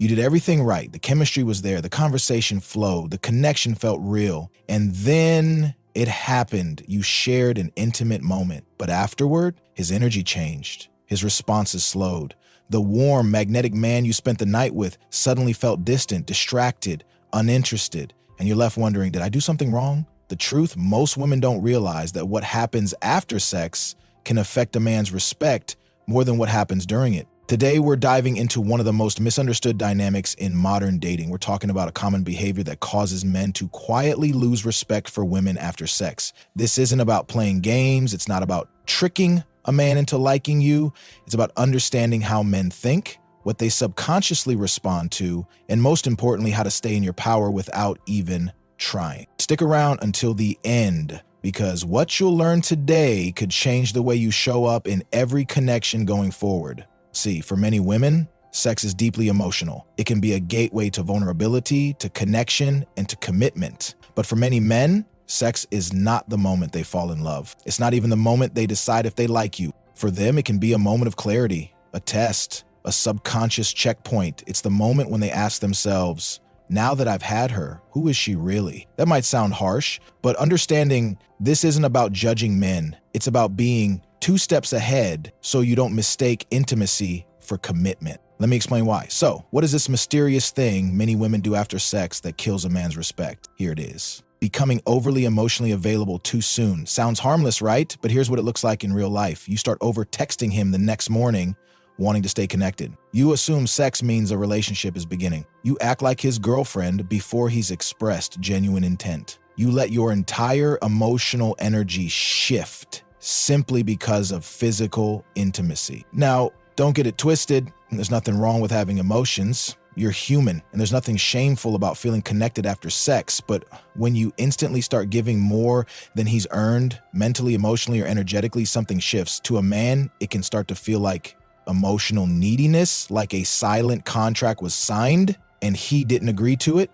You did everything right. The chemistry was there. The conversation flowed. The connection felt real. And then it happened. You shared an intimate moment. But afterward, his energy changed. His responses slowed. The warm, magnetic man you spent the night with suddenly felt distant, distracted, uninterested. And you're left wondering, did I do something wrong? The truth, most women don't realize that what happens after sex can affect a man's respect more than what happens during it. Today, we're diving into one of the most misunderstood dynamics in modern dating. We're talking about a common behavior that causes men to quietly lose respect for women after sex. This isn't about playing games. It's not about tricking a man into liking you. It's about understanding how men think, what they subconsciously respond to, and most importantly, how to stay in your power without even trying. Stick around until the end, because what you'll learn today could change the way you show up in every connection going forward. See, for many women, sex is deeply emotional. It can be a gateway to vulnerability, to connection, and to commitment. But for many men, sex is not the moment they fall in love. It's not even the moment they decide if they like you. For them, it can be a moment of clarity, a test, a subconscious checkpoint. It's the moment when they ask themselves, now that I've had her, who is she really? That might sound harsh, but understanding this isn't about judging men. It's about being 2 steps ahead so you don't mistake intimacy for commitment. Let me explain why. So, what is this mysterious thing many women do after sex that kills a man's respect? Here it is. Becoming overly emotionally available too soon. Sounds harmless, right? But here's what it looks like in real life. You start over-texting him the next morning, wanting to stay connected. You assume sex means a relationship is beginning. You act like his girlfriend before he's expressed genuine intent. You let your entire emotional energy shift simply because of physical intimacy. Now, don't get it twisted. There's nothing wrong with having emotions. You're human, and there's nothing shameful about feeling connected after sex. But when you instantly start giving more than he's earned, mentally, emotionally, or energetically, something shifts. To a man, it can start to feel like emotional neediness, like a silent contract was signed and he didn't agree to it.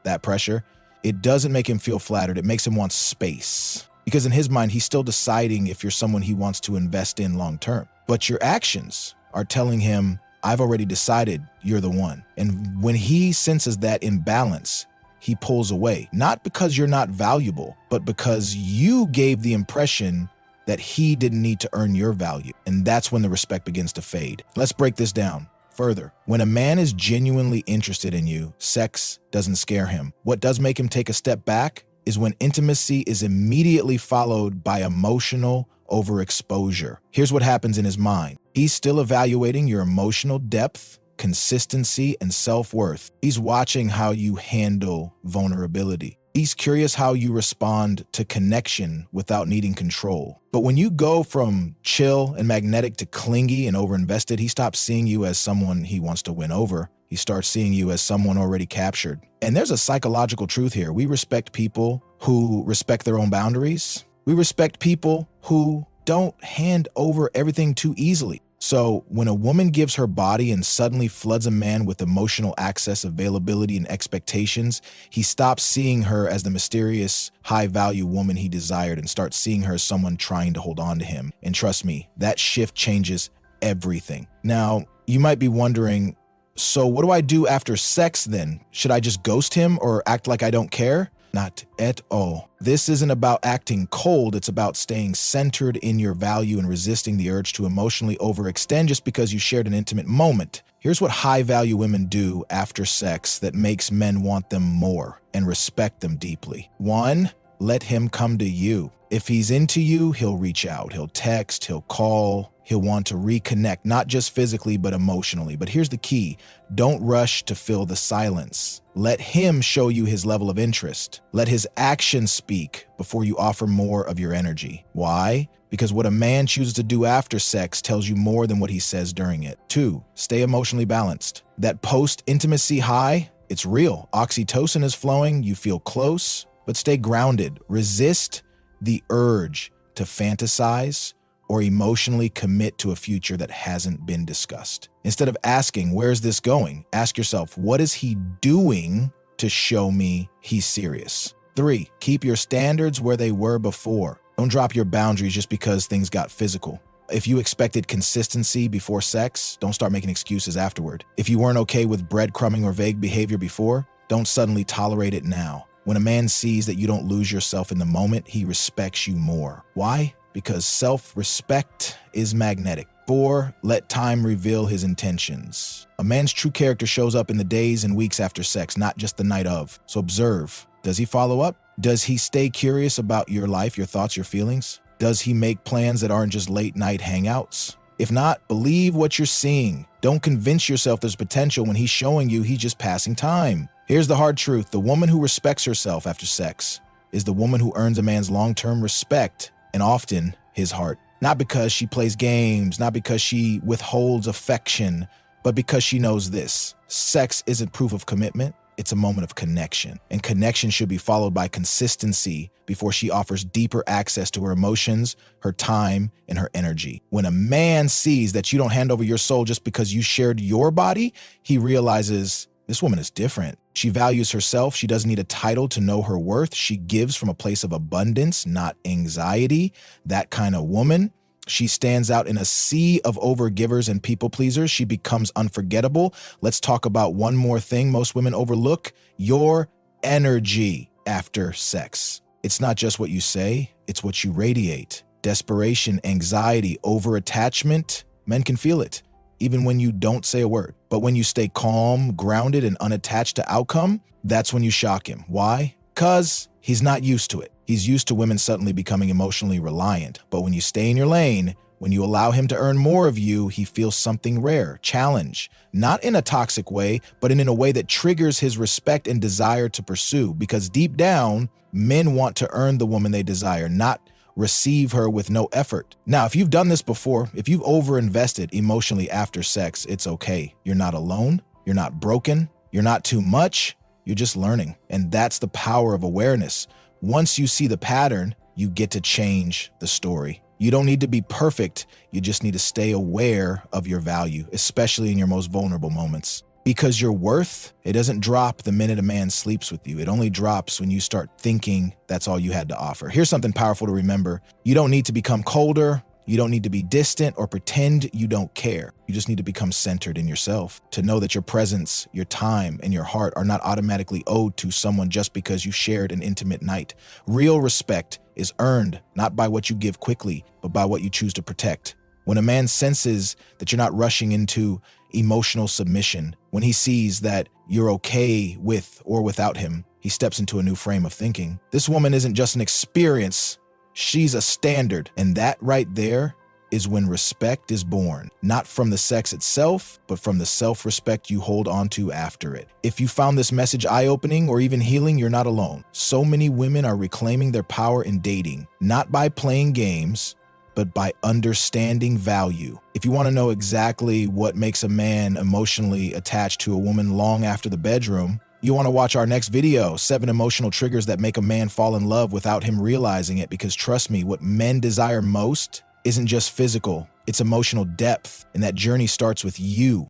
That pressure. It doesn't make him feel flattered. It makes him want space. Because in his mind, he's still deciding if you're someone he wants to invest in long term. But your actions are telling him, I've already decided you're the one. And when he senses that imbalance, he pulls away. Not because you're not valuable, but because you gave the impression that he didn't need to earn your value. And that's when the respect begins to fade. Let's break this down further. When a man is genuinely interested in you, sex doesn't scare him. What does make him take a step back is when intimacy is immediately followed by emotional overexposure. Here's what happens in his mind. He's still evaluating your emotional depth, consistency, and self-worth. He's watching how you handle vulnerability. He's curious how you respond to connection without needing control. But when you go from chill and magnetic to clingy and overinvested, he stops seeing you as someone he wants to win over. He starts seeing you as someone already captured. And there's a psychological truth here. We respect people who respect their own boundaries. We respect people who don't hand over everything too easily. So when a woman gives her body and suddenly floods a man with emotional access, availability, and expectations, he stops seeing her as the mysterious, high-value woman he desired and starts seeing her as someone trying to hold on to him. And trust me, that shift changes everything. Now, you might be wondering, so what do I do after sex then? Should I just ghost him or act like I don't care? Not at all. This isn't about acting cold. It's about staying centered in your value and resisting the urge to emotionally overextend just because you shared an intimate moment. Here's what high-value women do after sex that makes men want them more and respect them deeply. 1, let him come to you. If he's into you, he'll reach out. He'll text, he'll call, he'll want to reconnect, not just physically, but emotionally. But here's the key. Don't rush to fill the silence. Let him show you his level of interest. Let his actions speak before you offer more of your energy. Why? Because what a man chooses to do after sex tells you more than what he says during it. 2, stay emotionally balanced. That post-intimacy high, it's real. Oxytocin is flowing, you feel close, but stay grounded. Resist the urge to fantasize or emotionally commit to a future that hasn't been discussed. Instead of asking, where's this going? Ask yourself, what is he doing to show me he's serious? 3, keep your standards where they were before. Don't drop your boundaries just because things got physical. If you expected consistency before sex, don't start making excuses afterward. If you weren't okay with breadcrumbing or vague behavior before, don't suddenly tolerate it now. When a man sees that you don't lose yourself in the moment, he respects you more. Why? Because self-respect is magnetic. 4, let time reveal his intentions. A man's true character shows up in the days and weeks after sex, not just the night of. So observe. Does he follow up? Does he stay curious about your life, your thoughts, your feelings? Does he make plans that aren't just late night hangouts? If not, believe what you're seeing. Don't convince yourself there's potential when he's showing you he's just passing time. Here's the hard truth. The woman who respects herself after sex is the woman who earns a man's long-term respect and often his heart. Not because she plays games, not because she withholds affection, but because she knows this. Sex isn't proof of commitment. It's a moment of connection, and connection should be followed by consistency before she offers deeper access to her emotions, her time, and her energy. When a man sees that you don't hand over your soul just because you shared your body, he realizes this woman is different. She values herself. She doesn't need a title to know her worth. She gives from a place of abundance, not anxiety. That kind of woman. She stands out in a sea of overgivers and people pleasers. She becomes unforgettable. Let's talk about one more thing most women overlook: your energy after sex. It's not just what you say, it's what you radiate. Desperation, anxiety, over-attachment, men can feel it, even when you don't say a word. But when you stay calm, grounded, and unattached to outcome, that's when you shock him. Why? Because he's not used to it. He's used to women suddenly becoming emotionally reliant. But when you stay in your lane, when you allow him to earn more of you, he feels something rare, challenge. Not in a toxic way, but in a way that triggers his respect and desire to pursue. Because deep down, men want to earn the woman they desire, not receive her with no effort. Now, if you've done this before, if you've overinvested emotionally after sex, it's okay. You're not alone. You're not broken. You're not too much. You're just learning. And that's the power of awareness. Once you see the pattern, you get to change the story. You don't need to be perfect. You just need to stay aware of your value, especially in your most vulnerable moments. Because your worth, it doesn't drop the minute a man sleeps with you. It only drops when you start thinking that's all you had to offer. Here's something powerful to remember. You don't need to become colder. You don't need to be distant or pretend you don't care. You just need to become centered in yourself, to know that your presence, your time, and your heart are not automatically owed to someone just because you shared an intimate night. Real respect is earned not by what you give quickly, but by what you choose to protect. When a man senses that you're not rushing into emotional submission, when he sees that you're okay with or without him, he steps into a new frame of thinking. This woman isn't just an experience. She's a standard. And that right there is when respect is born, not from the sex itself, but from the self-respect you hold on to after it. If you found this message eye-opening or even healing, you're not alone. So many women are reclaiming their power in dating, not by playing games, but by understanding value. If you want to know exactly what makes a man emotionally attached to a woman long after the bedroom, you want to watch our next video, 7 emotional triggers that make a man fall in love without him realizing it. Because trust me, what men desire most isn't just physical, it's emotional depth. And that journey starts with you.